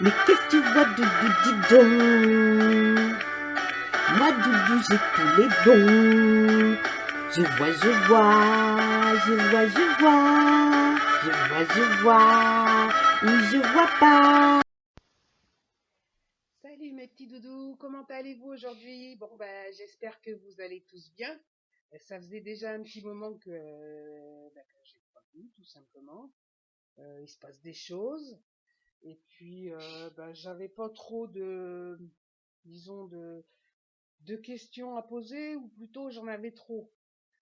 Mais qu'est-ce que tu vois, Doudou, dis donc? Moi, Doudou, j'ai tous les dons. Je vois, je vois, je vois, je vois, je vois, je vois, ou je vois pas. Salut mes petits doudous, comment allez-vous aujourd'hui? Bon ben j'espère que vous allez tous bien. Ça faisait déjà un petit moment que j'ai pas vu tout simplement. Il se passe des choses et puis j'avais pas trop disons de questions à poser ou plutôt j'en avais trop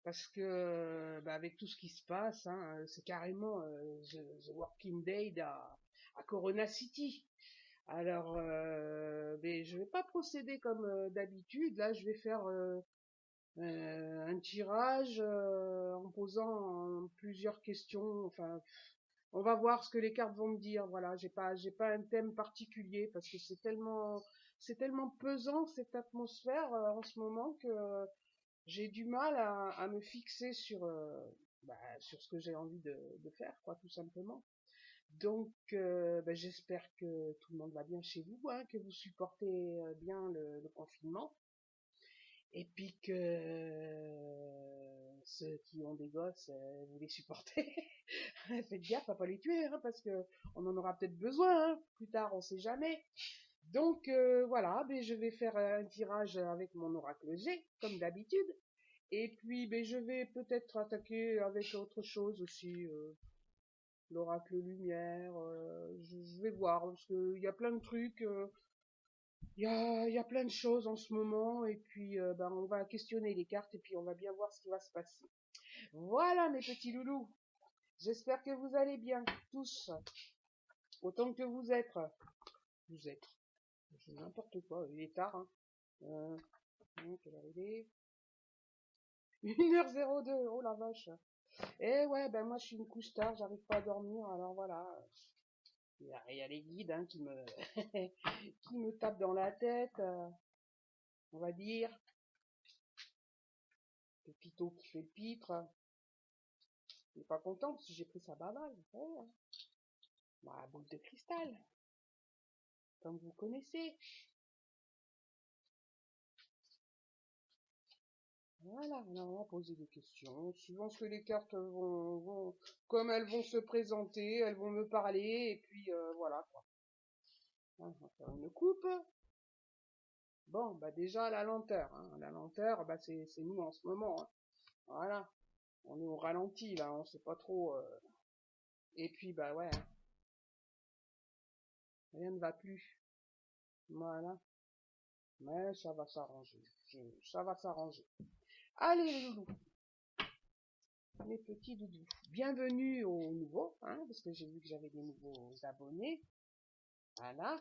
parce que avec tout ce qui se passe, hein, c'est carrément The Walking Dead à Corona City. Alors, mais je vais pas procéder comme d'habitude. Là, je vais faire un tirage en posant plusieurs questions. Enfin, on va voir ce que les cartes vont me dire. Voilà, j'ai pas un thème particulier parce que c'est tellement pesant cette atmosphère en ce moment que j'ai du mal à me fixer sur ce que j'ai envie de faire, quoi, tout simplement. Donc, j'espère que tout le monde va bien chez vous, hein, que vous supportez bien le confinement, et puis que ceux qui ont des gosses, vous les supportez. Faites gaffe à pas les tuer, hein, parce que on en aura peut-être besoin, hein, plus tard, on sait jamais. Donc voilà, je vais faire un tirage avec mon oracle G, comme d'habitude, et puis je vais peut-être attaquer avec autre chose aussi. L'oracle lumière, je vais voir, parce qu'il y a plein de trucs, il y a plein de choses en ce moment, et puis on va questionner les cartes, et puis on va bien voir ce qui va se passer. Voilà mes petits loulous, j'espère que vous allez bien, tous, autant que vous êtes, c'est n'importe quoi, il est tard, hein. Quelle heure il est? 1h02, oh la vache. Et ouais, moi je suis une couche tard, j'arrive pas à dormir, alors voilà. Il y a les guides hein, qui me tapent dans la tête, on va dire. Pépito qui fait le pitre. Il n'est pas content parce que j'ai pris sa bavale. Ouais. Bah, boule de cristal, comme vous connaissez. Voilà, on va poser des questions. Suivant ce que les cartes comme elles vont se présenter, elles vont me parler, et puis voilà quoi. On va faire une coupe. Bon, déjà la lenteur. Hein. La lenteur, c'est nous en ce moment. Hein. Voilà. On est au ralenti là, on sait pas trop. Et puis ouais, hein, rien ne va plus. Voilà. Mais ça va s'arranger. Ça va s'arranger. Allez les loulous, mes petits doudous. Bienvenue aux nouveaux, hein, parce que j'ai vu que j'avais des nouveaux abonnés. Voilà.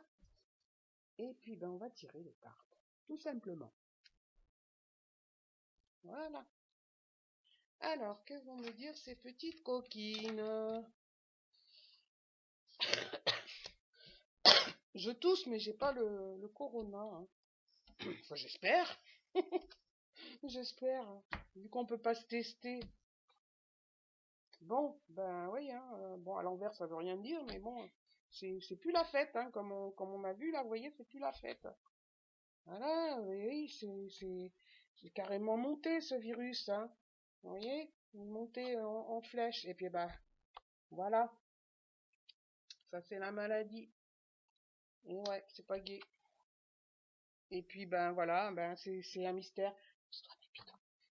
Et puis on va tirer les cartes. Tout simplement. Voilà. Alors, que vont me dire ces petites coquines? Je tousse, mais j'ai pas le corona. Hein. Enfin, j'espère. J'espère. Vu qu'on peut pas se tester. Bon, oui, hein, bon, à l'envers, ça veut rien dire, mais bon, c'est plus la fête, hein, comme on a vu là, vous voyez, c'est plus la fête. Voilà, oui, c'est carrément monté ce virus, hein. Vous voyez, monté en flèche. Et puis voilà, ça c'est la maladie. Et ouais, c'est pas gai. Et puis voilà, c'est un mystère.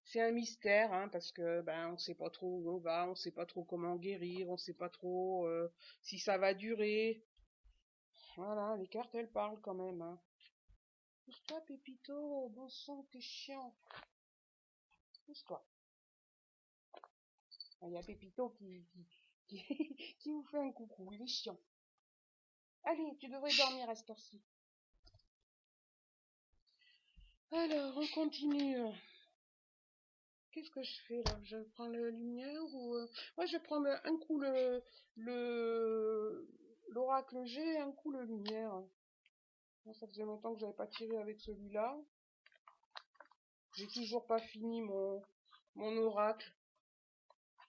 C'est un mystère, hein, parce que on sait pas trop où on va, on sait pas trop comment guérir, on sait pas trop si ça va durer. Voilà, les cartes elles parlent quand même, hein. Pousse-toi, Pépito, bon sang, t'es chiant. Pousse-toi. Il y a Pépito qui, qui vous fait un coucou, il est chiant. Allez, tu devrais dormir à cette heure-ci. Alors, on continue. Qu'est-ce que je fais là? Je prends la lumière ou... Ouais, je vais prendre un coup l'oracle G et un coup le lumière. Moi, ça faisait longtemps que j'avais pas tiré avec celui-là. J'ai toujours pas fini mon oracle.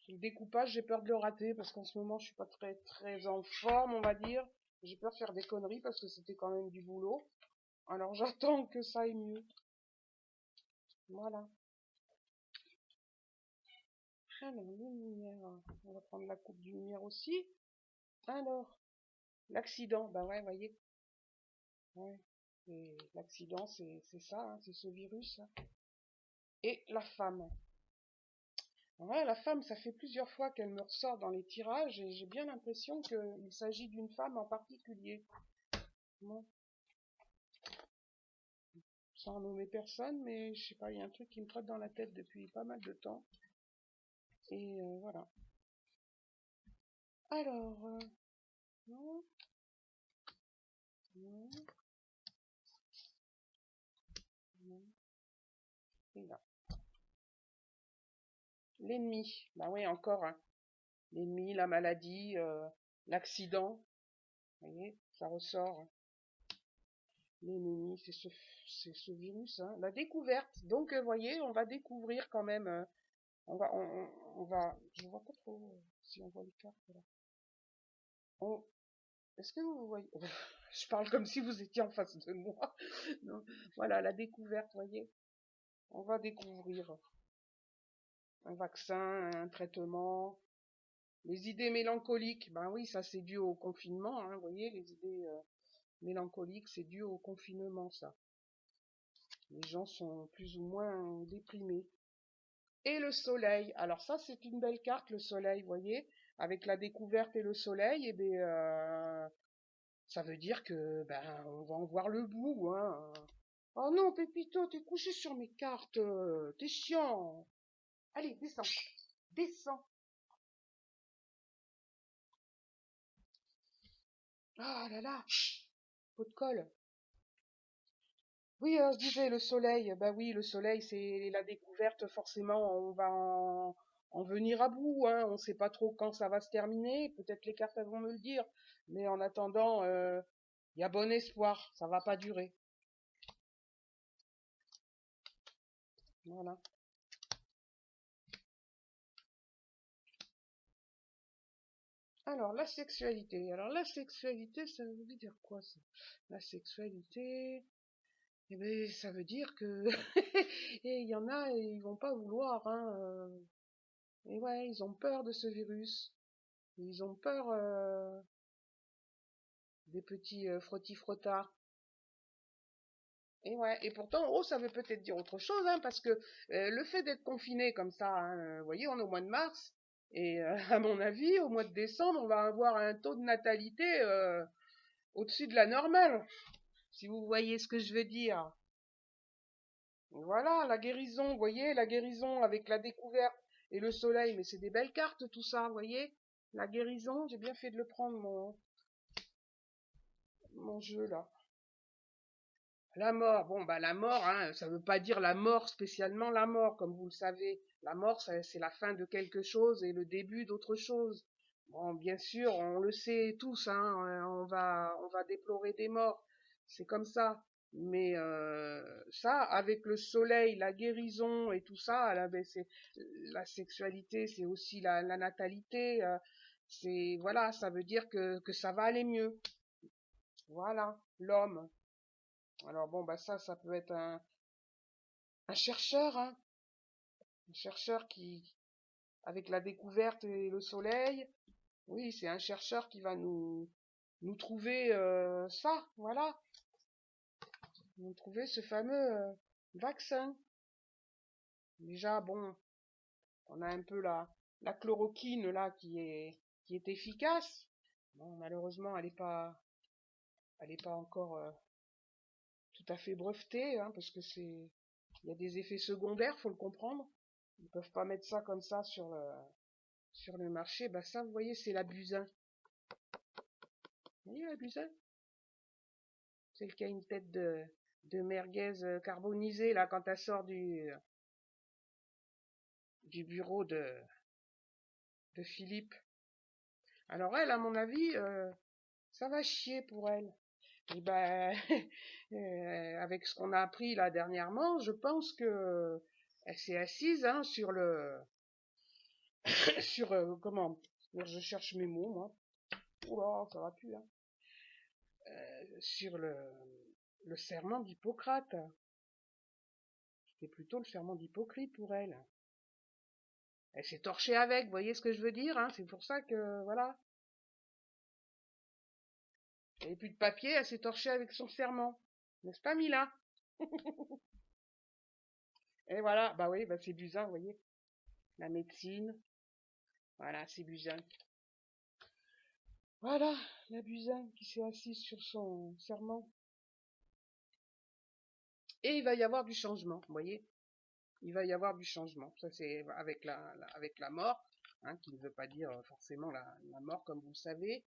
Le découpage, j'ai peur de le rater parce qu'en ce moment, je suis pas très très en forme, on va dire. J'ai peur de faire des conneries parce que c'était quand même du boulot. Alors j'attends que ça aille mieux. Voilà. Alors, lumière. On va prendre la coupe de lumière aussi. Alors, l'accident. Ben ouais, voyez. Ouais. L'accident, c'est ça, hein, c'est ce virus. Là. Et la femme. Ouais, la femme, ça fait plusieurs fois qu'elle me ressort dans les tirages et j'ai bien l'impression qu'il s'agit d'une femme en particulier. Bon, sans nommer personne, mais je sais pas, il y a un truc qui me trotte dans la tête depuis pas mal de temps. Et voilà. Alors, non, non, non, et là. L'ennemi, bah oui, encore, hein. L'ennemi, la maladie, l'accident, vous voyez, ça ressort. Hein. L'ennemi, c'est ce virus, hein. La découverte. Donc, vous voyez, on va découvrir quand même. On va. Je vois pas trop si on voit les cartes là. On, est-ce que vous voyez? Je parle comme si vous étiez en face de moi. Non. Voilà, la découverte, vous voyez. On va découvrir un vaccin, un traitement. Les idées mélancoliques, ben oui, ça c'est dû au confinement, hein, vous voyez, les idées mélancoliques, c'est dû au confinement, ça. Les gens sont plus ou moins déprimés. Et le soleil. Alors ça, c'est une belle carte, le soleil, vous voyez, avec la découverte et le soleil, et bien, ça veut dire que ben on va en voir le bout, hein. Oh non, Pépito, t'es couché sur mes cartes, t'es chiant. Allez, descends, descends. Ah là là, pot de colle. Oui, je disais le soleil. Bah oui, le soleil, c'est la découverte. Forcément, on va en venir à bout. Hein. On ne sait pas trop quand ça va se terminer. Peut-être les cartes elles vont me le dire. Mais en attendant, il y a bon espoir. Ça va pas durer. Voilà. Alors, la sexualité. Alors, la sexualité, ça veut dire quoi, ça? La sexualité, eh ben, ça veut dire que et il y en a, ils vont pas vouloir, hein. Et ouais, ils ont peur de ce virus. Ils ont peur des petits frottis-frottards. Et ouais, et pourtant, oh, ça veut peut-être dire autre chose, hein, parce que le fait d'être confiné comme ça, hein, vous voyez, on est au mois de mars, et à mon avis, au mois de décembre, on va avoir un taux de natalité au-dessus de la normale, si vous voyez ce que je veux dire. Voilà, la guérison, vous voyez, la guérison avec la découverte et le soleil, mais c'est des belles cartes tout ça, vous voyez. La guérison, j'ai bien fait de le prendre, mon jeu là. La mort, bon, bah la mort, hein, ça veut pas dire la mort spécialement la mort, comme vous le savez. La mort, c'est la fin de quelque chose et le début d'autre chose. Bon, bien sûr, on le sait tous, hein, on va déplorer des morts, c'est comme ça. Mais ça, avec le soleil, la guérison et tout ça, là, ben, c'est la sexualité, c'est aussi la natalité. C'est voilà, ça veut dire que ça va aller mieux. Voilà, l'homme. Alors bon, bah ça peut être un chercheur, hein, un chercheur qui, avec la découverte et le soleil, oui, c'est un chercheur qui va nous trouver ça, voilà, nous trouver ce fameux vaccin. Déjà, bon, on a un peu la chloroquine là qui est efficace. Bon, malheureusement, elle est pas encore tout à fait brevetée, hein, parce que il y a des effets secondaires, faut le comprendre. Ils peuvent pas mettre ça comme ça sur le marché. Bah ça, vous voyez, c'est la buzin. Vous voyez la buzin? Celle qui a une tête de merguez carbonisée là quand elle sort du bureau de Philippe. Alors elle, à mon avis, ça va chier pour elle. Et ben, avec ce qu'on a appris là dernièrement, je pense que elle s'est assise hein, sur le sur comment je cherche mes mots moi. Oula, ça va plus hein. sur le serment d'Hippocrate. C'était plutôt le serment d'Hippocrate pour elle. Elle s'est torchée avec, vous voyez ce que je veux dire, hein, c'est pour ça que, voilà. Elle n'avait plus de papier, elle s'est torchée avec son serment. N'est-ce pas, Mila? Et voilà, bah oui, bah c'est Buzyn, vous voyez. La médecine, voilà, c'est Buzyn. Voilà, la Buzyn qui s'est assise sur son serment. Et il va y avoir du changement, vous voyez. Il va y avoir du changement. Ça, c'est avec la mort, hein, qui ne veut pas dire forcément la mort, comme vous le savez.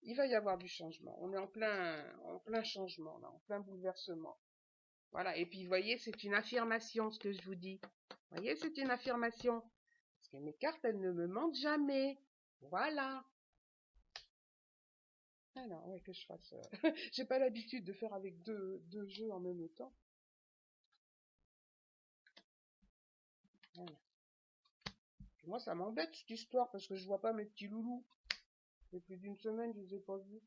Il va y avoir du changement. On est en plein changement, là, en plein bouleversement. Voilà. Et puis, vous voyez, c'est une affirmation, ce que je vous dis. Vous voyez, c'est une affirmation. Parce que mes cartes, elles ne me mentent jamais. Voilà. Alors, ouais, que je fasse. J'ai pas l'habitude de faire avec deux jeux en même temps. Voilà. Puis moi, ça m'embête cette histoire parce que je vois pas mes petits loulous. Depuis plus d'une semaine, je les ai pas vus.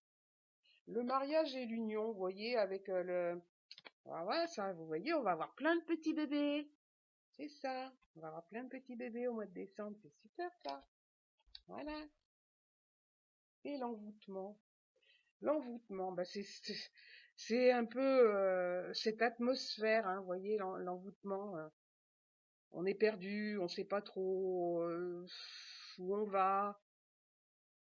Le mariage et l'union, vous voyez, avec le... Ah ouais, ça, vous voyez, on va avoir plein de petits bébés. C'est ça. On va avoir plein de petits bébés au mois de décembre. C'est super, ça. Voilà. Et l'envoûtement. L'envoûtement, bah c'est un peu cette atmosphère, hein, vous voyez, l'envoûtement. On est perdu, on sait pas trop où on va.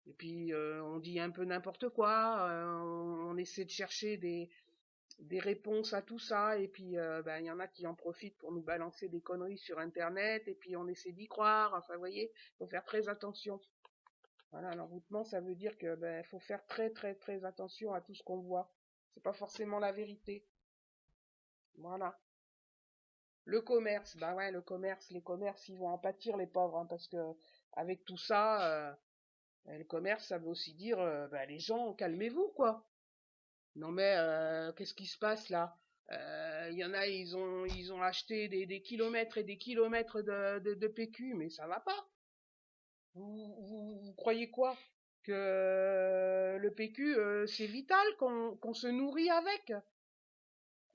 Et puis on dit un peu n'importe quoi. On essaie de chercher des réponses à tout ça. Et puis ben, y en a qui en profitent pour nous balancer des conneries sur Internet. Et puis on essaie d'y croire. Enfin, vous voyez, faut faire très attention. Voilà, l'envoûtement, ça veut dire que ben, faut faire très très très attention à tout ce qu'on voit. C'est pas forcément la vérité. Voilà. Le commerce, bah ouais, le commerce, les commerces, ils vont en pâtir les pauvres, hein, parce que avec tout ça, le commerce, ça veut aussi dire, bah, les gens, calmez-vous, quoi. Non mais qu'est-ce qui se passe là? Il y en a, ils ont acheté des kilomètres et des kilomètres de PQ, mais ça va pas. Vous croyez quoi? Que le PQ, c'est vital, qu'on se nourrit avec?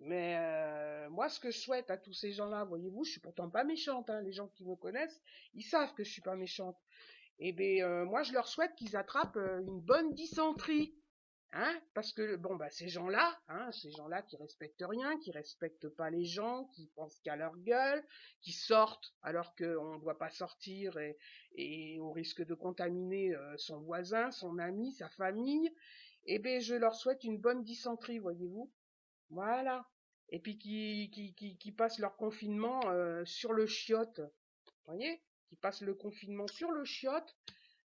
Mais moi, ce que je souhaite à tous ces gens-là, voyez-vous, je suis pourtant pas méchante, hein, les gens qui me connaissent, ils savent que je suis pas méchante. Eh ben, moi, je leur souhaite qu'ils attrapent une bonne dysenterie. Hein, parce que bon bah ces gens-là qui respectent rien, qui respectent pas les gens, qui pensent qu'à leur gueule, qui sortent alors qu'on ne doit pas sortir et au risque de contaminer son voisin, son ami, sa famille, eh ben je leur souhaite une bonne dysenterie, voyez-vous. Voilà. Et puis qui passent leur confinement sur le chiotte, voyez, qui passent le confinement sur le chiotte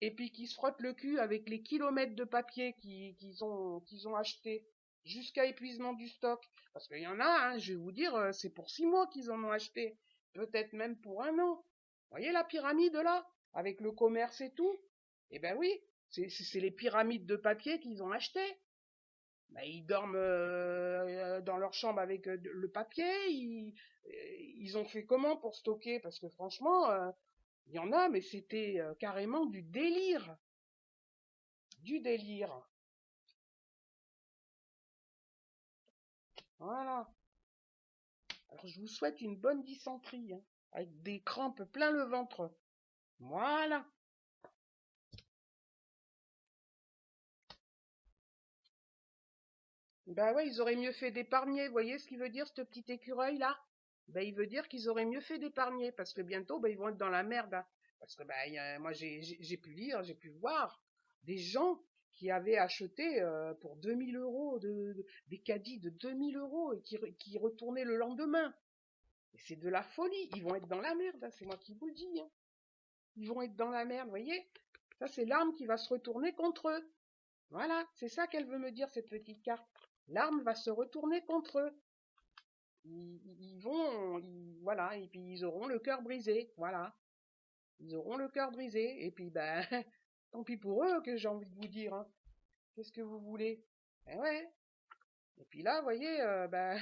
et puis qui se frottent le cul avec les kilomètres de papier qu'ils ont acheté jusqu'à épuisement du stock. Parce qu'il y en a, hein, je vais vous dire, c'est pour 6 mois qu'ils en ont acheté. Peut-être même pour 1 an. Vous voyez la pyramide là? Avec le commerce et tout? Eh ben oui, c'est les pyramides de papier qu'ils ont acheté. Ben, ils dorment dans leur chambre avec le papier. Ils ont fait comment pour stocker? Parce que franchement, il y en a, mais c'était carrément du délire. Du délire. Voilà. Alors je vous souhaite une bonne dysenterie, hein, avec des crampes plein le ventre. Voilà. Ben ouais, ils auraient mieux fait d'épargner. Vous voyez ce qu'il veut dire, ce petit écureuil là? Ben il veut dire qu'ils auraient mieux fait d'épargner, parce que bientôt, ben, ils vont être dans la merde, hein. Parce que ben, moi j'ai pu lire, j'ai pu voir des gens qui avaient acheté pour 2000 € des caddies de 2000 € et qui retournaient le lendemain. Et c'est de la folie. Ils vont être dans la merde, hein, c'est moi qui vous le dis, hein. Ils vont être dans la merde, vous voyez? Ça, c'est l'arme qui va se retourner contre eux. Voilà, c'est ça qu'elle veut me dire, cette petite carte. L'arme va se retourner contre eux. Voilà, et puis ils auront le cœur brisé, voilà. Ils auront le cœur brisé, et puis ben, tant pis pour eux, que j'ai envie de vous dire, hein. Qu'est-ce que vous voulez? Eh ouais. Et puis là, vous voyez, ben,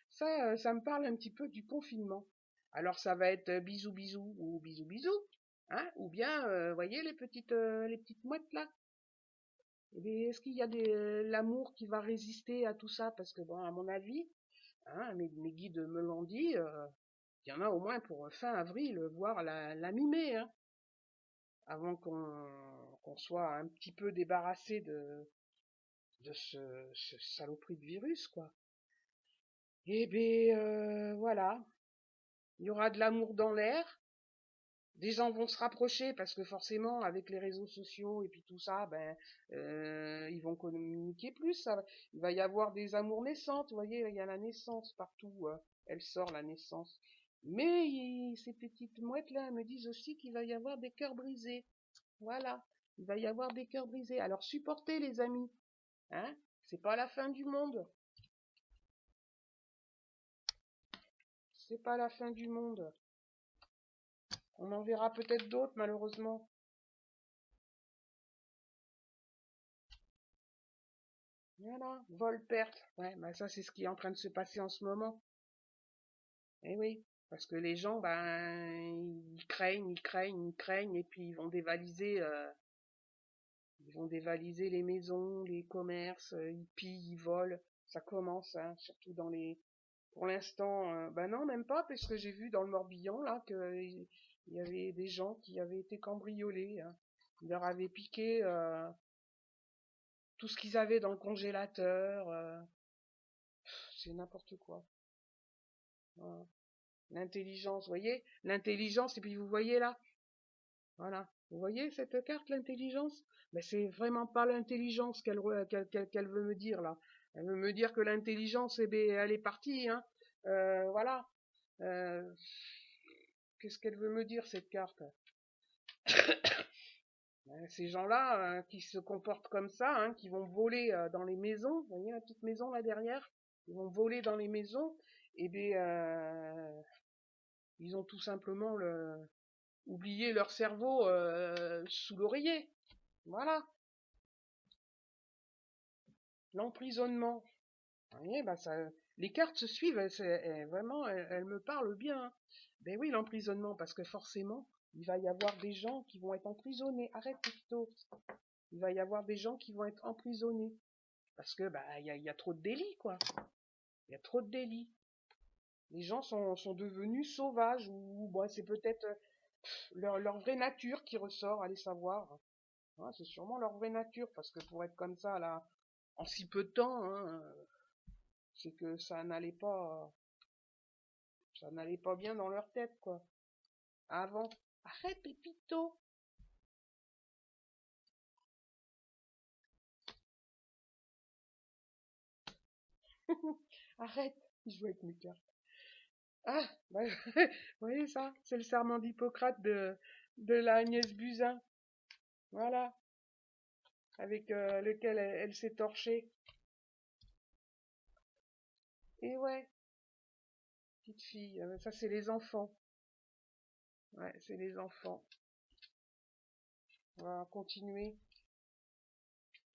ça me parle un petit peu du confinement. Alors ça va être bisous bisous ou bisous bisous, hein, ou bien, voyez les petites mouettes là, Eh bien, est-ce qu'il y a l'amour qui va résister à tout ça? Parce que, bon, à mon avis, hein, mes guides me l'ont dit, il y en a au moins pour fin avril, voire la mi-mai, hein, avant qu'on soit un petit peu débarrassé de ce saloperie de virus, quoi. Eh bien, voilà, il y aura de l'amour dans l'air. Des gens vont se rapprocher parce que forcément, avec les réseaux sociaux et puis tout ça, ben, ils vont communiquer plus. Il va y avoir des amours naissantes. Vous voyez, il y a la naissance partout. Elle sort la naissance. Mais ces petites mouettes-là me disent aussi qu'il va y avoir des cœurs brisés. Voilà, il va y avoir des cœurs brisés. Alors supportez, les amis. Hein? C'est pas la fin du monde. C'est pas la fin du monde. On en verra peut-être d'autres, malheureusement. Voilà, vol-perte. Ouais, bah ça c'est ce qui est en train de se passer en ce moment. Eh oui, parce que les gens, ben, ils craignent, et puis ils vont dévaliser les maisons, les commerces, ils pillent, ils volent. Ça commence, hein, surtout dans les. Pour l'instant, ben non, même pas, parce que j'ai vu dans le Morbihan là que il y avait des gens qui avaient été cambriolés, hein. Ils leur avaient piqué tout ce qu'ils avaient dans le congélateur. C'est n'importe quoi. Voilà. L'intelligence, vous voyez? L'intelligence, et puis vous voyez là, voilà. Vous voyez cette carte, l'intelligence? Mais c'est vraiment pas l'intelligence qu'elle veut me dire là. Elle veut me dire que l'intelligence, eh ben, elle est partie, hein. Voilà. Euh, Qu'est-ce qu'elle veut me dire, cette carte? Ces gens-là, qui se comportent comme ça, hein, qui vont voler dans les maisons, vous voyez la petite maison là derrière? Ils vont voler dans les maisons, et bien, ils ont tout simplement oublié leur cerveau sous l'oreiller. Voilà, l'emprisonnement. Vous voyez, bah ça, les cartes se suivent, vraiment, elles me parlent bien, hein. Ben oui, l'emprisonnement, parce que forcément, il va y avoir des gens qui vont être emprisonnés. Arrête plutôt. Il va y avoir des gens qui vont être emprisonnés. Parce que bah il y a trop de délits, quoi. Il y a trop de délits. Les gens sont devenus sauvages, ou bon, c'est peut-être leur vraie nature qui ressort, allez savoir. Ouais, c'est sûrement leur vraie nature, parce que pour être comme ça, là, en si peu de temps, hein, c'est que ça n'allait pas bien dans leur tête, quoi. Avant. Arrête, Pépito! Arrête! Je joue avec mes cartes. Ah, bah, vous voyez ça? C'est le serment d'Hippocrate de la Agnès Buzyn. Voilà. Avec lequel elle s'est torchée. Et ouais, petite fille. Ça, c'est les enfants. Ouais, c'est les enfants. On va continuer.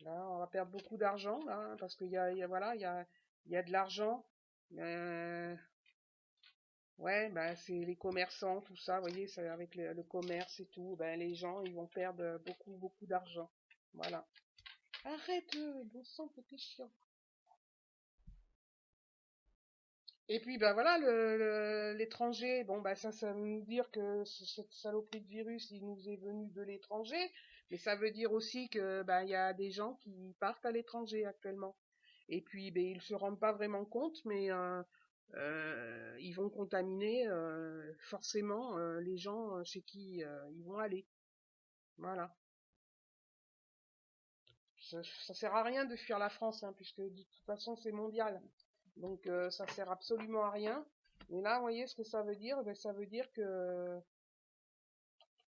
Là, on va perdre beaucoup d'argent, là, hein, parce voilà, il y a de l'argent. Euh, ouais, ben c'est les commerçants, tout ça, vous voyez, c'est avec le commerce et tout, ben les gens, ils vont perdre beaucoup d'argent. Voilà. Arrête, bon sang, t'es chiant. Et puis ben voilà, l'étranger, bon ben ça veut nous dire que cette saloperie de virus, il nous est venu de l'étranger, mais ça veut dire aussi que ben il y a des gens qui partent à l'étranger actuellement. Et puis ben ils se rendent pas vraiment compte, mais ils vont contaminer forcément les gens chez qui ils vont aller. Voilà. Ça sert à rien de fuir la France, hein, puisque de toute façon c'est mondial. Donc ça sert absolument à rien. Mais là, vous voyez ce que ça veut dire? Ben, ça veut dire que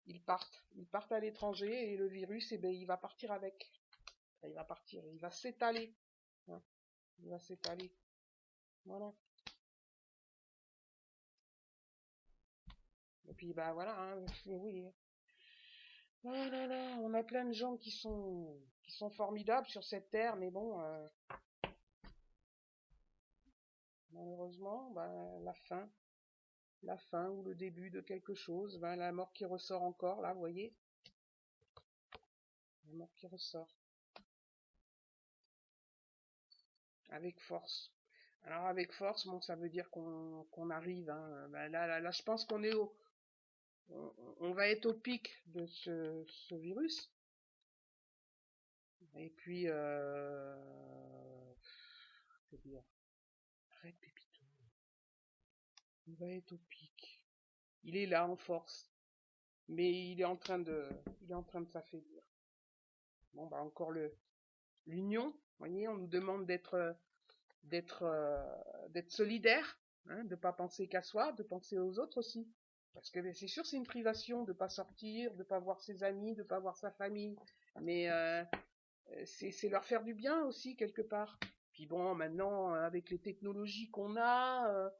ils partent à l'étranger et le virus, eh ben, il va partir avec. Il va partir, il va s'étaler, hein. Il va s'étaler. Voilà. Et puis bah voilà, hein, oui. Oh là là, on a plein de gens qui sont formidables sur cette terre, mais bon, malheureusement, bah, la fin ou le début de quelque chose, bah, la mort qui ressort encore, là, vous voyez, la mort qui ressort. avec force. Alors avec force, bon, ça veut dire qu'on arrive. Hein. Ben là, je pense qu'on est on va être au pic de ce virus. Et puis, c'est dire, arrête Pépito, on va être au pic. Il est là en force, mais il est en train de s'affaiblir. Bon, bah encore l'union. Vous voyez, on nous demande d'être solidaire, hein, de pas penser qu'à soi, de penser aux autres aussi. Parce que c'est sûr, c'est une privation de pas sortir, de pas voir ses amis, de pas voir sa famille. Mais c'est leur faire du bien aussi quelque part. Puis bon, maintenant, avec les technologies qu'on a,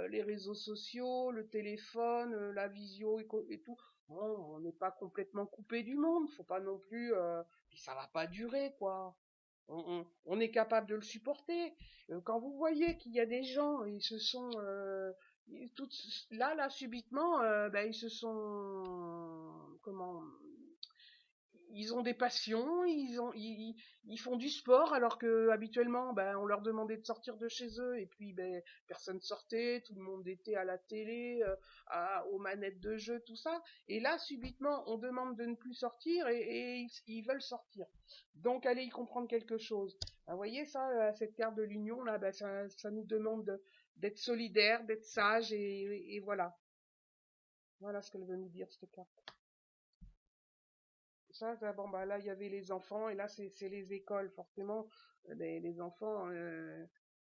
les réseaux sociaux, le téléphone, la visio et tout, bon, on n'est pas complètement coupé du monde. Faut pas non plus. Puis ça va pas durer, quoi. On est capable de le supporter. Quand vous voyez qu'il y a des gens, ils se sont toutes, là subitement, ben, ils se sont comment ils ont des passions, ils font du sport alors que habituellement, ben, on leur demandait de sortir de chez eux et puis ben, personne sortait, tout le monde était à la télé, aux manettes de jeu, tout ça. Et là, subitement, on demande de ne plus sortir et ils veulent sortir. Donc, allez y comprendre quelque chose. Ben, vous voyez ça, cette carte de l'union là, ben, ça nous demande d'être solidaire, d'être sage et voilà. Voilà ce qu'elle veut nous dire cette carte. Ça, bon, bah là, il y avait les enfants, et là, c'est les écoles. Forcément, les enfants,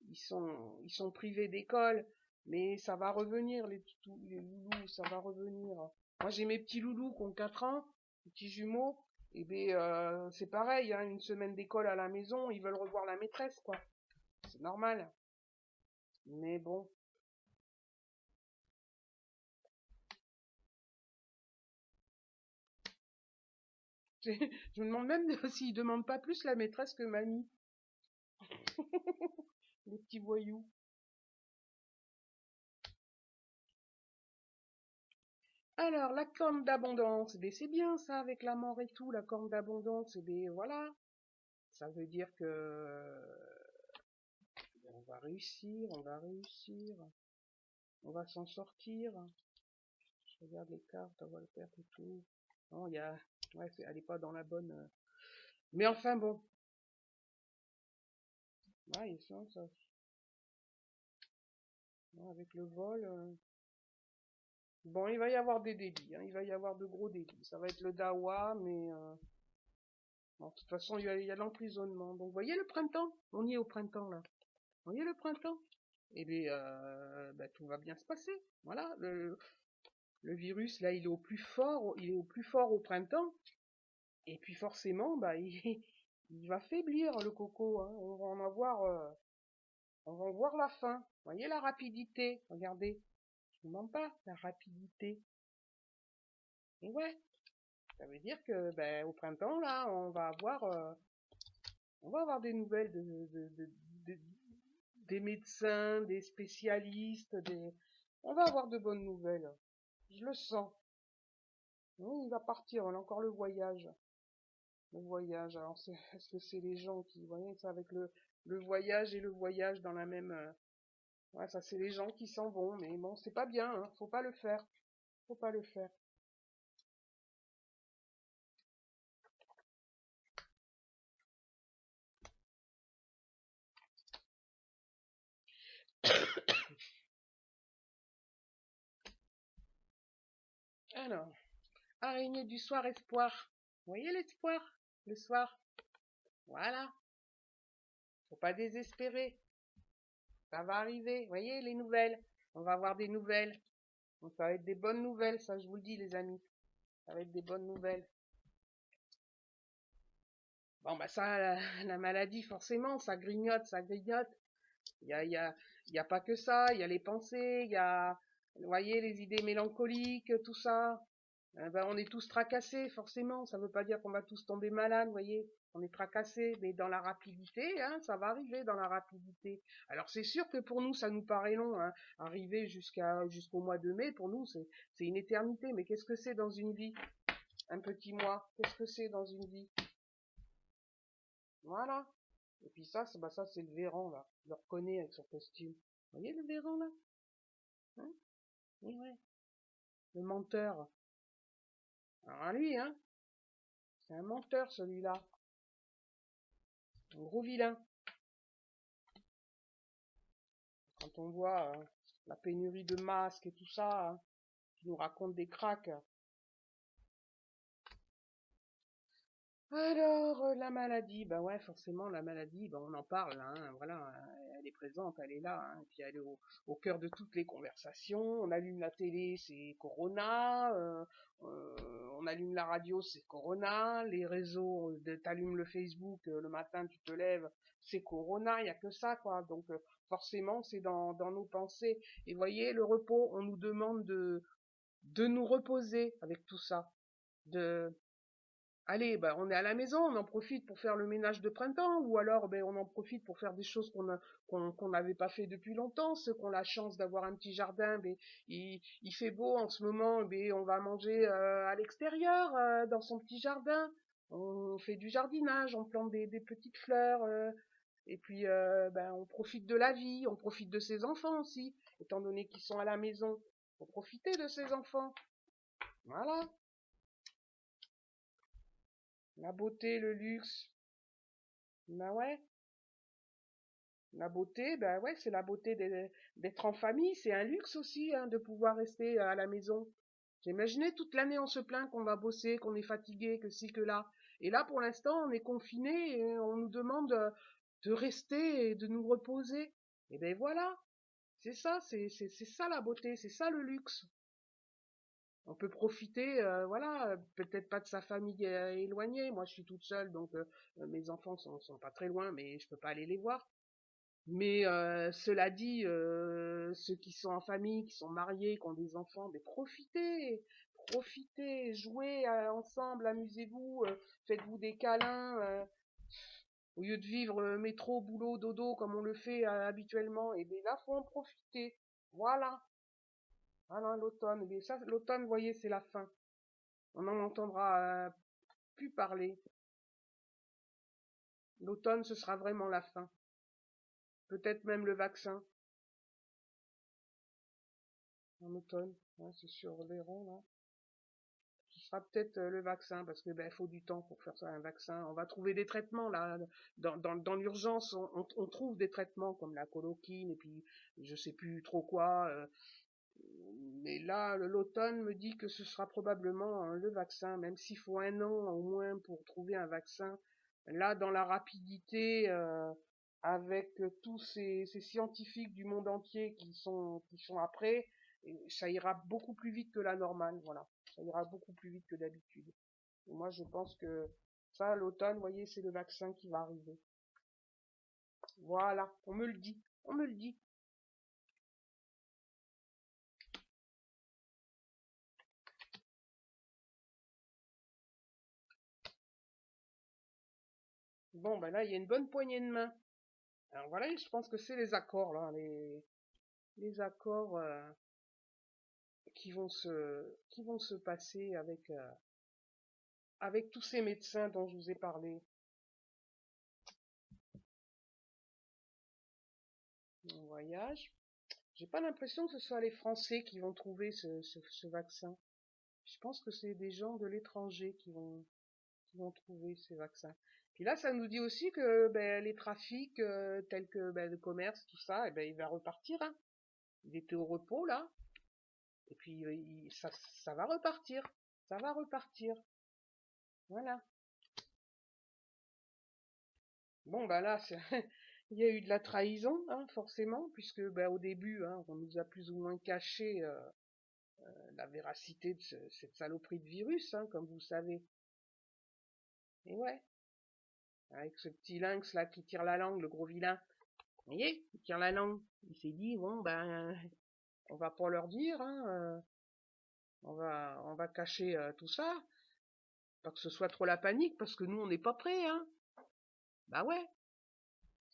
ils sont privés d'école, mais ça va revenir, les loulous, ça va revenir. Moi, j'ai mes petits loulous qui ont 4 ans, les petits jumeaux, et ben, c'est pareil, hein, une semaine d'école à la maison, ils veulent revoir la maîtresse, quoi. C'est normal. Mais bon. Je me demande même s'ils demandent pas plus la maîtresse que mamie, les petits voyous. Alors, la corne d'abondance, ben c'est bien ça avec la mort et tout, la corne d'abondance, et ben voilà. Ça veut dire que on va réussir, on va s'en sortir. Je regarde les cartes, on va le perdre et tout. Non, il y a, ouais, elle est pas dans la bonne. Mais enfin bon, ouais, ça, ouais, avec le vol. Bon, il va y avoir des délits, hein, il va y avoir de gros délits. Ça va être le dawa, mais bon, de toute façon, il y a l'emprisonnement. Donc, vous voyez le printemps? On y est au printemps là. Vous voyez le printemps? Eh bien, bah, tout va bien se passer. Voilà, le virus, là, il est au plus fort, il est au plus fort au printemps. Et puis forcément, bah, il va faiblir le coco. Hein. On va en avoir, on va en voir la fin. Vous voyez la rapidité? Regardez, je ne mens pas, la rapidité. Et ouais, ça veut dire que, ben, au printemps, là, on va avoir des nouvelles de- des médecins, des spécialistes, on va avoir de bonnes nouvelles. Je le sens. Oui, il va partir, on a encore le voyage. Le voyage, alors est-ce que c'est les gens qui, vous voyez, ça avec le voyage et le voyage dans la même... ouais, ça c'est les gens qui s'en vont, mais bon, c'est pas bien, hein, faut pas le faire. Faut pas le faire. Alors, araignée du soir, espoir. Vous voyez l'espoir? Le soir. Voilà. Faut pas désespérer. Ça va arriver. Vous voyez les nouvelles? On va avoir des nouvelles. Donc, ça va être des bonnes nouvelles, ça je vous le dis les amis. Ça va être des bonnes nouvelles. Bon bah ça, la maladie forcément, ça grignote, ça grignote. Il y a pas que ça, il y a les pensées, il y a, vous voyez, les idées mélancoliques, tout ça. Ben, on est tous tracassés, forcément. Ça veut pas dire qu'on va tous tomber malades, vous voyez. On est tracassés, mais dans la rapidité, hein, ça va arriver dans la rapidité. Alors c'est sûr que pour nous, ça nous paraît long, hein. Arriver jusqu'au mois de mai, pour nous, c'est une éternité. Mais qu'est-ce que c'est dans une vie? Un petit mois. Qu'est-ce que c'est dans une vie? Voilà. Et puis ça, ça c'est le Véran, là. Je le reconnais avec son costume. Vous voyez le Véran, là? Hein? Oui, ouais. Le menteur. Alors lui, hein, c'est un menteur, celui-là. Un gros vilain. Quand on voit la pénurie de masques et tout ça, hein, qui nous raconte des cracks. Alors, la maladie, bah ouais, forcément, la maladie, bah on en parle, hein, voilà, elle est présente, elle est là, hein, et puis elle est au cœur de toutes les conversations. On allume la télé, c'est Corona, on allume la radio, c'est Corona, les réseaux, t'allumes le Facebook, le matin, tu te lèves, c'est Corona, il y a que ça, quoi. Donc, forcément, c'est dans nos pensées. Et voyez, le repos, on nous demande de nous reposer avec tout ça, de allez, bah, on est à la maison, on en profite pour faire le ménage de printemps, ou alors ben, on en profite pour faire des choses qu'on n'avait pas fait depuis longtemps. Ceux qui ont la chance d'avoir un petit jardin, ben, il fait beau en ce moment, ben, on va manger à l'extérieur, dans son petit jardin. On fait du jardinage, on plante des petites fleurs, et puis ben, on profite de la vie, on profite de ses enfants aussi, étant donné qu'ils sont à la maison. Faut profiter de ses enfants. Voilà. La beauté, le luxe. Ben ouais. La beauté, ben ouais, c'est la beauté d'être en famille. C'est un luxe aussi, hein, de pouvoir rester à la maison. J'imaginais toute l'année on se plaint qu'on va bosser, qu'on est fatigué, que ci, que là. Et là, pour l'instant, on est confiné et on nous demande de rester et de nous reposer. Et ben voilà, c'est ça, c'est ça la beauté, c'est ça le luxe. On peut profiter, voilà, peut-être pas de sa famille éloignée. Moi, je suis toute seule, donc mes enfants sont pas très loin, mais je peux pas aller les voir. Mais cela dit, ceux qui sont en famille, qui sont mariés, qui ont des enfants, mais profitez, profitez, jouez ensemble, amusez-vous, faites-vous des câlins, au lieu de vivre métro, boulot, dodo comme on le fait habituellement. Et bien là, faut en profiter. Voilà, voilà l'automne. Mais ça, l'automne, vous voyez, c'est la fin. On n'en entendra plus parler. L'automne, ce sera vraiment la fin. Peut-être même le vaccin en automne. Ouais, c'est sur les ronds là. Ce sera peut-être le vaccin, parce que ben faut du temps pour faire ça, un vaccin. On va trouver des traitements là, dans l'urgence, on trouve des traitements comme la coloquine et puis je sais plus trop quoi. Mais là, l'automne me dit que ce sera probablement le vaccin, même s'il faut un an au moins pour trouver un vaccin. Là, dans la rapidité, avec tous ces scientifiques du monde entier qui sont après, et ça ira beaucoup plus vite que la normale, voilà. Ça ira beaucoup plus vite que d'habitude. Et moi, je pense que ça, l'automne, vous voyez, c'est le vaccin qui va arriver. Voilà, on me le dit, on me le dit. Bon, ben là, il y a une bonne poignée de main. Alors voilà, je pense que c'est les accords, là, les accords qui vont se passer avec tous ces médecins dont je vous ai parlé. En voyage. J'ai pas l'impression que ce soit les Français qui vont trouver ce vaccin. Je pense que c'est des gens de l'étranger qui vont trouver ces vaccins. Puis là, ça nous dit aussi que ben, les trafics tels que ben, le commerce, tout ça, eh ben, il va repartir. Hein. Il était au repos là, et puis ça va repartir. Ça va repartir. Voilà. Bon, bah là, il y a eu de la trahison, hein, forcément, puisque bah, au début, hein, on nous a plus ou moins caché la véracité de cette saloperie de virus, hein, comme vous savez. Et ouais, avec ce petit lynx là qui tire la langue, le gros vilain. Vous voyez, il tire la langue. Il s'est dit, bon, ben, on va pas leur dire, hein, on va cacher tout ça, pas que ce soit trop la panique, parce que nous, on n'est pas prêts, hein. Bah ouais,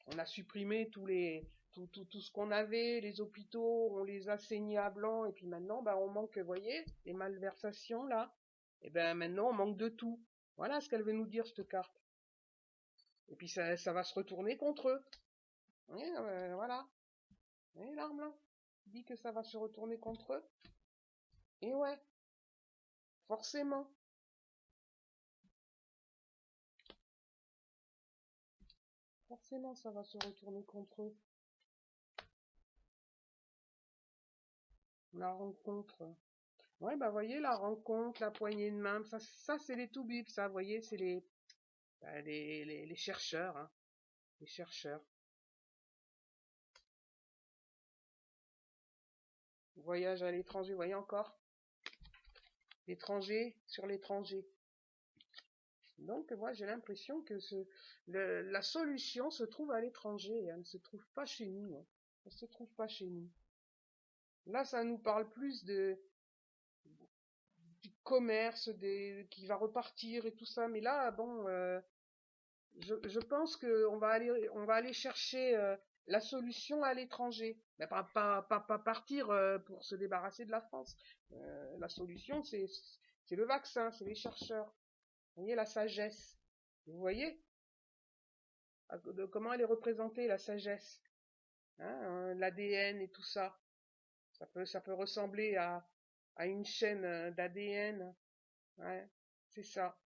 on a supprimé tout ce qu'on avait, les hôpitaux, on les a saignés à blanc, et puis maintenant, bah, on manque, vous voyez, les malversations, là. Et ben, maintenant, on manque de tout. Voilà ce qu'elle veut nous dire, cette carte. Et puis ça va se retourner contre eux. Et, voilà. Et l'arme là dit que ça va se retourner contre eux. Et ouais, forcément. Forcément, ça va se retourner contre eux. La rencontre. Ouais, bah voyez, la rencontre, la poignée de main, ça c'est les toubibs, ça, vous voyez, c'est les chercheurs, hein, les chercheurs. Voyage à l'étranger, vous voyez encore, l'étranger sur l'étranger. Donc moi j'ai l'impression que la solution se trouve à l'étranger, elle ne se trouve pas chez nous, hein. Elle ne se trouve pas chez nous. Là, ça nous parle plus du commerce, qui va repartir et tout ça, mais là, bon, je pense qu'on va aller chercher la solution à l'étranger. Mais pas partir pour se débarrasser de la France. La solution, c'est le vaccin, c'est les chercheurs. Vous voyez la sagesse. Vous voyez comment elle est représentée, la sagesse, hein, l'ADN et tout ça. Ça peut ressembler à une chaîne d'ADN. Ouais, c'est ça.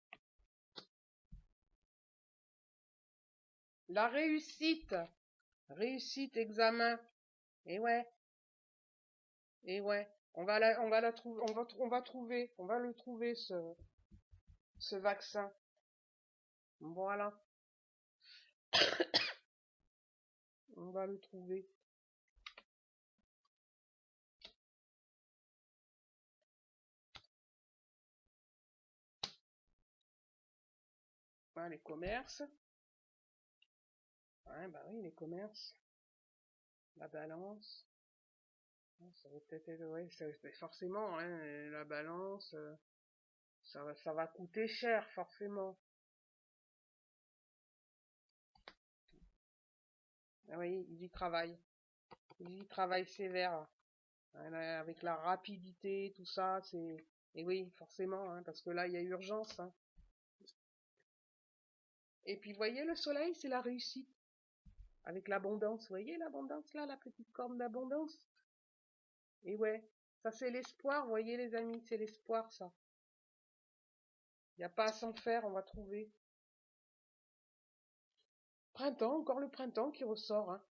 La réussite. Réussite, examen. Et ouais. Et ouais. On va la trouver, on va le trouver, ce vaccin. Voilà. On va le trouver. Ouais, les commerces. Ouais, bah oui, les commerces. La balance. Ça va peut-être être, ouais, forcément, hein, la balance, ça va coûter cher, forcément. Ah oui, il y travaille. Il y travaille sévère. Voilà, avec la rapidité, tout ça, c'est... Et oui, forcément, hein, parce que là, il y a urgence, hein. Et puis, voyez, le soleil, c'est la réussite. Avec l'abondance, vous voyez l'abondance, là, la petite corne d'abondance? Et ouais, ça, c'est l'espoir, vous voyez, les amis, c'est l'espoir, ça. Il n'y a pas à s'en faire, on va trouver. Printemps, encore le printemps qui ressort, hein.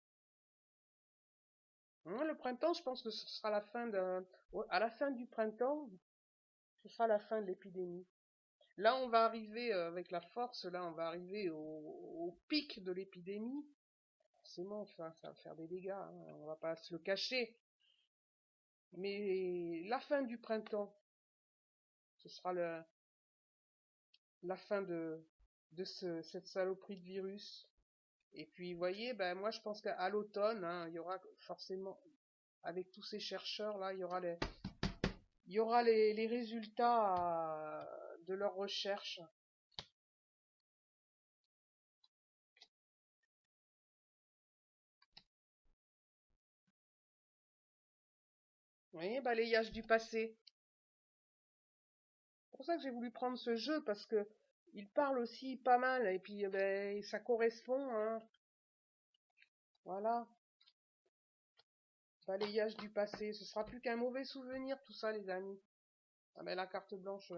Le printemps, je pense que ce sera à la fin du printemps, ce sera la fin de l'épidémie. Là, on va arriver avec la force, là, on va arriver au pic de l'épidémie. Forcément, enfin, ça va faire des dégâts, hein, on va pas se le cacher. Mais la fin du printemps, ce sera la fin de cette saloperie de virus. Et puis, vous voyez, ben, moi, je pense qu'à l'automne, hein, il y aura forcément, avec tous ces chercheurs-là, il y aura les résultats de leurs recherches. Vous voyez, balayage du passé. C'est pour ça que j'ai voulu prendre ce jeu, parce que il parle aussi pas mal, et puis ben, ça correspond, hein. Voilà. Balayage du passé. Ce sera plus qu'un mauvais souvenir, tout ça, les amis. Ah ben la carte blanche,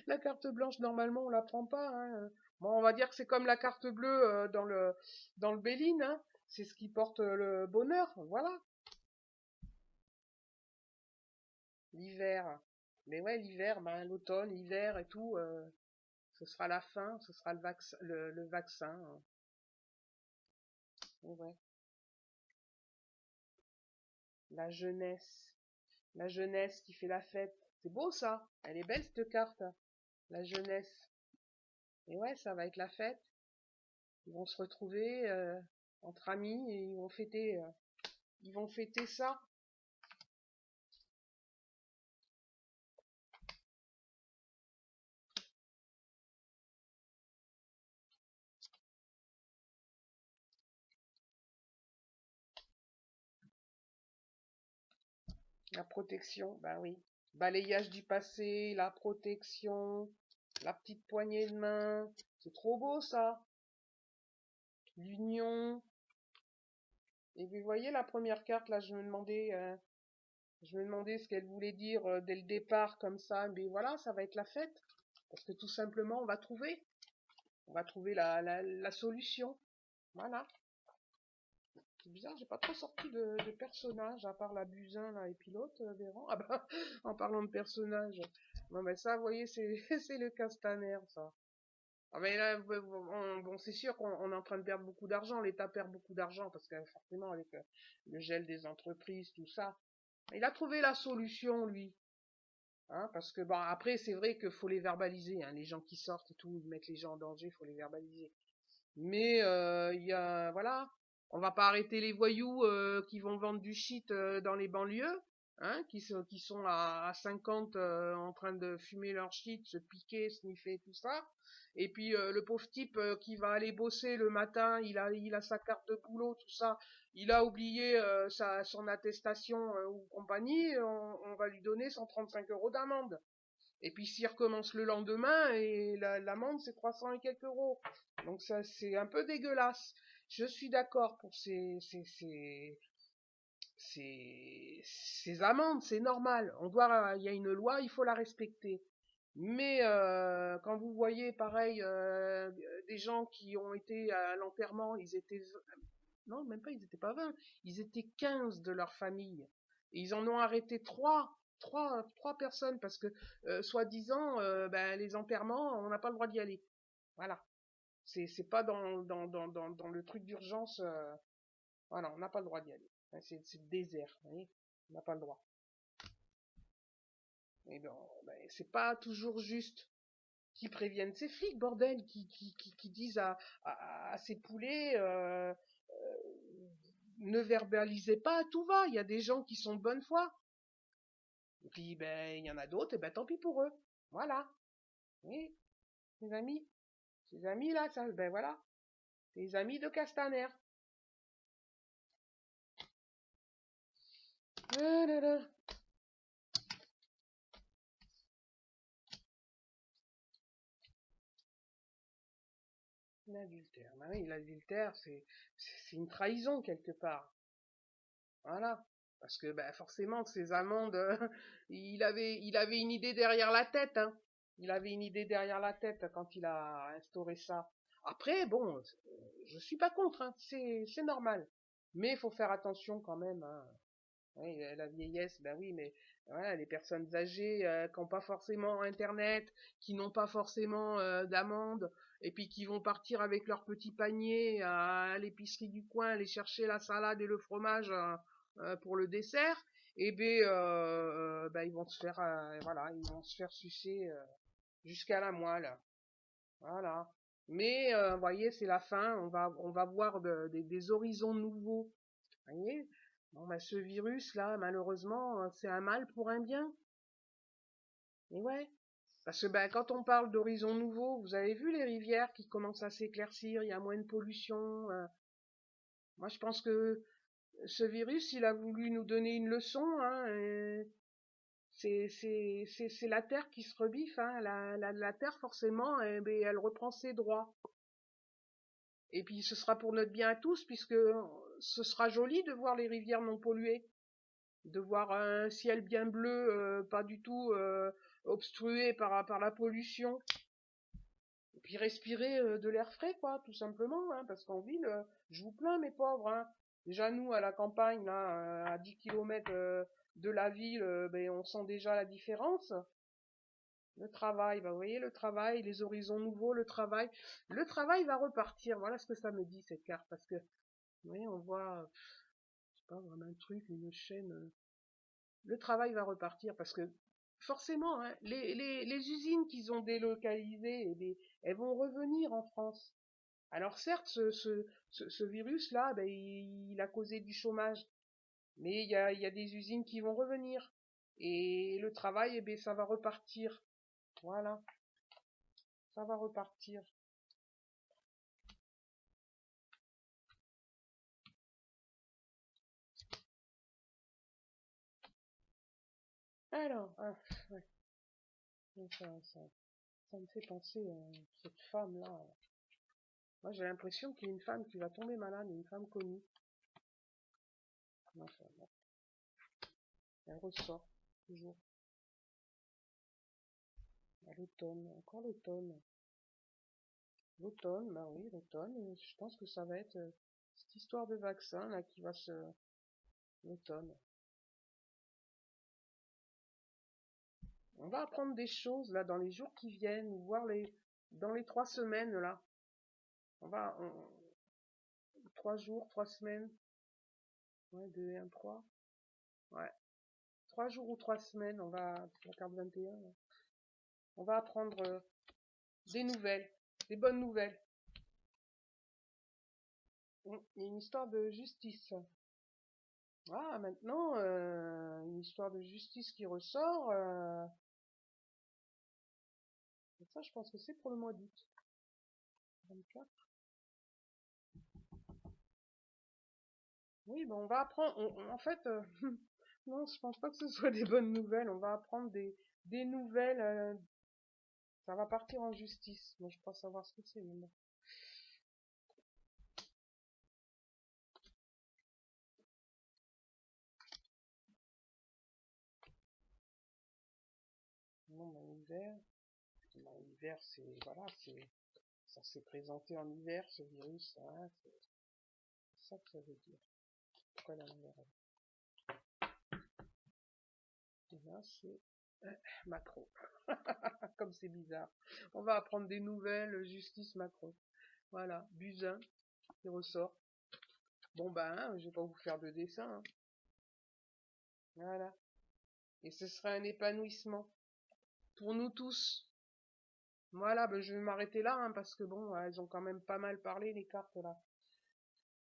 la carte blanche, normalement, on la prend pas, hein. Bon, on va dire que c'est comme la carte bleue dans le Béline, hein. C'est ce qui porte le bonheur, voilà. L'hiver. Mais ouais, l'hiver, ben, l'automne, l'hiver et tout, ce sera la fin, ce sera le vaccin, hein. Et ouais. La jeunesse. La jeunesse qui fait la fête. C'est beau ça. Elle est belle cette carte. La jeunesse. Et ouais, ça va être la fête. Ils vont se retrouver entre amis et ils vont fêter ça. La protection, bah oui. Balayage du passé, la protection, la petite poignée de main. C'est trop beau ça. l'union. Et vous voyez la première carte, là, je me demandais ce qu'elle voulait dire dès le départ, comme ça. Mais voilà, ça va être la fête. Parce que tout simplement, on va trouver la solution. Voilà. C'est bizarre, j'ai pas trop sorti de personnages, à part la Buzyn, là, et puis l'autre, Véran. Ah bah, en parlant de personnages. Non, mais ça, vous voyez, c'est, c'est le Castaner, ça. Ah, mais là, bon, c'est sûr qu'on est en train de perdre beaucoup d'argent. L'État perd beaucoup d'argent, parce que, forcément, avec le gel des entreprises, tout ça. Il a trouvé la solution, lui. Hein, parce que, bon, après, c'est vrai qu'il faut les verbaliser, hein, les gens qui sortent et tout, ils mettent les gens en danger, il faut les verbaliser. Mais il y a, voilà, on va pas arrêter les voyous qui vont vendre du shit dans les banlieues, hein, qui sont à 50 en train de fumer leur shit, se piquer, sniffer, tout ça. Et puis le pauvre type qui va aller bosser le matin, il a sa carte de boulot, tout ça. Il a oublié son attestation ou compagnie, on va lui donner 135 euros d'amende. Et puis s'il recommence le lendemain, et l'amende c'est 300 et quelques euros. Donc ça c'est un peu dégueulasse. Je suis d'accord pour ces amendes, c'est normal. Il y a une loi, il faut la respecter. Mais quand vous voyez pareil des gens qui ont été à l'enterrement, ils étaient non même pas, ils étaient pas 20, ils étaient 15 de leur famille. Et ils en ont arrêté trois personnes parce que soi-disant ben, les enterrements, on n'a pas le droit d'y aller. Voilà. C'est pas dans le truc d'urgence. Voilà, on n'a pas le droit d'y aller. C'est le désert, vous voyez. On n'a pas le droit. Et ben, c'est pas toujours juste qui préviennent ces flics, bordel, qui disent à ces poulets, ne verbalisez pas, tout va. Il y a des gens qui sont de bonne foi. Et puis, ben, il y en a d'autres, et ben, tant pis pour eux. Voilà. Oui, les amis. Ces amis là, ça, ben voilà. Les amis de Castaner. Ah là là. L'adultère. Ben oui, l'adultère, c'est une trahison quelque part. Voilà. Parce que ben, forcément, ces amendes, il avait une idée derrière la tête. Hein. Il avait une idée derrière la tête quand il a instauré ça. Après, bon, je suis pas contre, hein, c'est normal. Mais il faut faire attention quand même. Hein. Oui, la vieillesse, ben oui, mais voilà, les personnes âgées qui n'ont pas forcément Internet, qui n'ont pas forcément d'amende, et puis qui vont partir avec leur petit panier à l'épicerie du coin, aller chercher la salade et le fromage pour le dessert, et ben ils vont se faire, voilà, ils vont se faire sucer jusqu'à la moelle, voilà. Mais vous voyez, c'est la fin, on va voir des horizons nouveaux. Vous voyez? Bon, bah, ce virus-là, malheureusement, c'est un mal pour un bien. Et ouais. Parce que bah, quand on parle d'horizons nouveaux, vous avez vu les rivières qui commencent à s'éclaircir, il y a moins de pollution. Moi, je pense que ce virus, il a voulu nous donner une leçon. Hein, et c'est la Terre qui se rebiffe. Hein. La Terre, forcément, eh ben, elle reprend ses droits. Et puis, ce sera pour notre bien à tous, puisque ce sera joli de voir les rivières non polluées. De voir un ciel bien bleu, pas du tout obstrué par la pollution. Et puis respirer de l'air frais, quoi, tout simplement, hein, parce qu'en ville, je vous plains, mes pauvres. Hein. Déjà, nous, à la campagne, là, à 10 kilomètres de la ville, ben, on sent déjà la différence. Le travail, bah, vous voyez, le travail, les horizons nouveaux, le travail. Le travail va repartir. Voilà ce que ça me dit, cette carte, parce que, vous voyez, on voit, je sais pas, vraiment un truc, une chaîne. Le travail va repartir parce que forcément, hein, les usines qu'ils ont délocalisées, elles vont revenir en France. Alors certes, ce virus-là, ben, il a causé du chômage, mais il y a des usines qui vont revenir. Et le travail, eh ben, ça va repartir. Voilà, ça va repartir. Alors, ah, ouais, ça me fait penser à cette femme-là. Moi, j'ai l'impression qu'il y a une femme qui va tomber malade, une femme connue. Enfin, bon. Elle ressort, toujours. À l'automne, encore l'automne. L'automne, bah oui, l'automne. Je pense que ça va être cette histoire de vaccin, là, qui va se... L'automne. On va apprendre des choses, là, dans les jours qui viennent, voire dans les 3 semaines, là. On va... 3 jours, 3 semaines. Ouais, 2 et 1, 3. Ouais. 3 jours ou 3 semaines, on va... La carte 21, là. On va apprendre des nouvelles, des bonnes nouvelles. Il y a une histoire de justice. Ah, maintenant, une histoire de justice qui ressort. Ça, je pense que c'est pour le mois d'août. 24. Oui, ben on va apprendre. En fait, non, je pense pas que ce soit des bonnes nouvelles. On va apprendre des nouvelles. Ça va partir en justice. Moi, je crois savoir ce que c'est. Mais bon. Non, ben, l'hiver, c'est voilà, ça s'est présenté en hiver, ce virus. Hein, c'est ça que ça veut dire. Pourquoi la lumière et là, c'est macro. Comme c'est bizarre. On va apprendre des nouvelles, justice macro. Voilà, Buzyn qui ressort. Bon ben, je vais pas vous faire de dessin. Hein. Voilà. Et ce sera un épanouissement pour nous tous. Voilà, ben je vais m'arrêter là, hein, parce que bon, elles ont quand même pas mal parlé, les cartes là.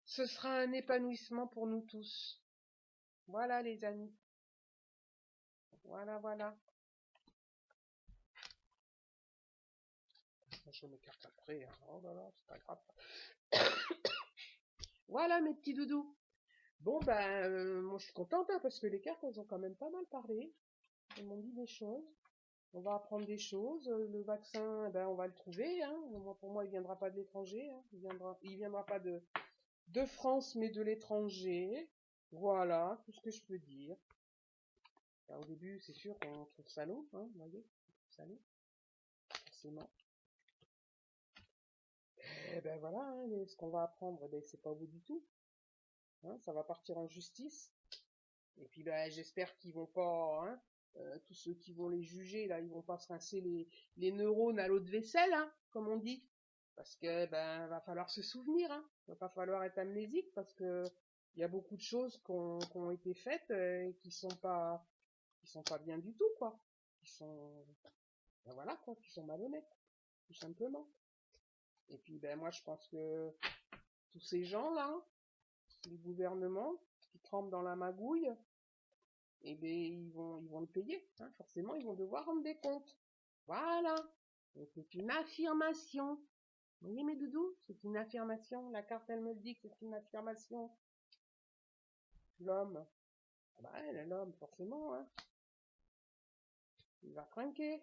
Ce sera un épanouissement pour nous tous. Voilà les amis. Voilà, voilà. Je mets mes cartes après. Hein. Oh là là, c'est pas grave. Voilà mes petits doudous. Bon ben, moi je suis contente hein, parce que les cartes elles ont quand même pas mal parlé. Elles m'ont dit des choses. On va apprendre des choses. Le vaccin, eh ben on va le trouver. Hein. Pour moi, il viendra pas de l'étranger. Hein. Il viendra pas de France, mais de l'étranger. Voilà, tout ce que je peux dire. Alors, au début, c'est sûr qu'on trouve ça long, hein, vous voyez, on trouve ça long, forcément. Eh ben voilà, hein, ce qu'on va apprendre, eh ben, c'est pas vous du tout. Hein, ça va partir en justice. Et puis ben, j'espère qu'ils vont pas, hein, tous ceux qui vont les juger, là, ils vont pas se rincer les neurones à l'eau de vaisselle, hein, comme on dit. Parce que ben va falloir se souvenir, hein. Va pas falloir être amnésique parce que il y a beaucoup de choses qui ont été faites et qui sont pas bien du tout, quoi. Qui sont ben voilà quoi, qui sont malhonnêtes, tout simplement. Et puis ben moi je pense que tous ces gens-là, les gouvernements qui trempent dans la magouille, et ben ils vont le payer, hein, forcément ils vont devoir rendre des comptes. Voilà. Donc, c'est une affirmation. Vous voyez mes doudous, c'est une affirmation. La carte elle me le dit que c'est une affirmation. L'homme, ah bah l'homme forcément, hein, il va trinquer.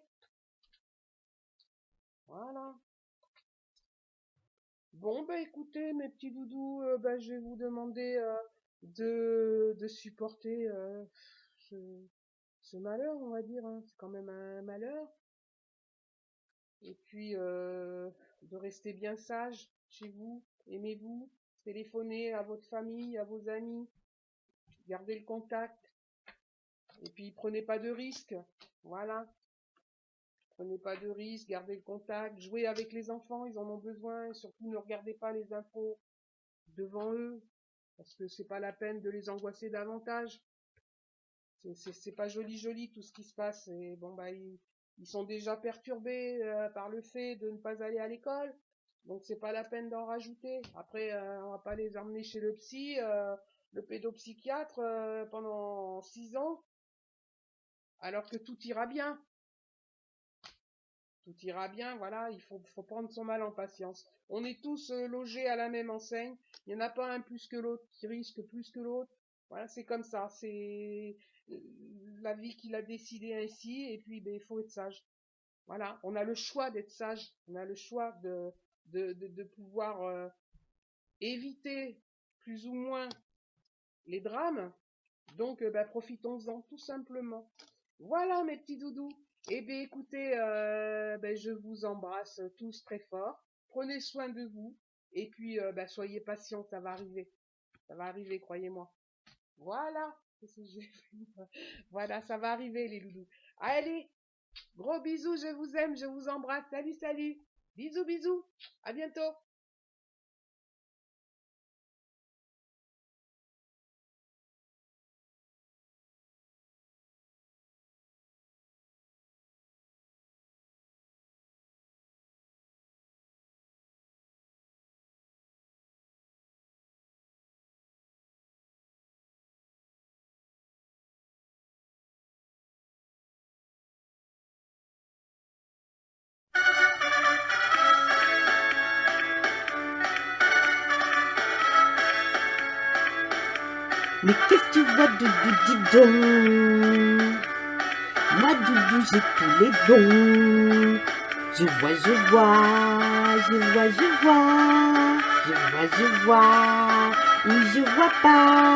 Voilà. Bon bah écoutez mes petits doudous, bah, je vais vous demander de supporter ce, ce malheur, on va dire. Hein. C'est quand même un malheur. Et puis de rester bien sage chez vous. Aimez-vous. Téléphonez à votre famille, à vos amis. Gardez le contact. Et puis prenez pas de risques. Voilà. Prenez pas de risques, gardez le contact, jouez avec les enfants, ils en ont besoin, et surtout ne regardez pas les infos devant eux, parce que c'est pas la peine de les angoisser davantage. C'est pas joli tout ce qui se passe, et bon bah ils sont déjà perturbés par le fait de ne pas aller à l'école, donc c'est pas la peine d'en rajouter. Après on va pas les emmener chez le psy, le pédopsychiatre pendant 6 ans, alors que tout ira bien. Tout ira bien, voilà, faut prendre son mal en patience. On est tous logés à la même enseigne, il n'y en a pas un plus que l'autre qui risque plus que l'autre. Voilà, c'est comme ça, c'est la vie qui l'a décidé ainsi, et puis ben, il faut être sage. Voilà, on a le choix d'être sage, on a le choix de pouvoir éviter plus ou moins les drames. Donc, profitons-en tout simplement. Voilà mes petits doudous. Eh bien, écoutez, je vous embrasse tous très fort. Prenez soin de vous. Et puis, soyez patients, ça va arriver. Ça va arriver, croyez-moi. Voilà. Voilà, ça va arriver, les loulous. Allez, gros bisous, je vous aime, je vous embrasse. Salut, salut. Bisous, bisous. À bientôt. Mais qu'est-ce que tu vois, Doudou, dis donc? Moi, Doudou, j'ai tous les dons. Je vois, je vois, je vois, je vois, je vois, je vois, ou je vois pas.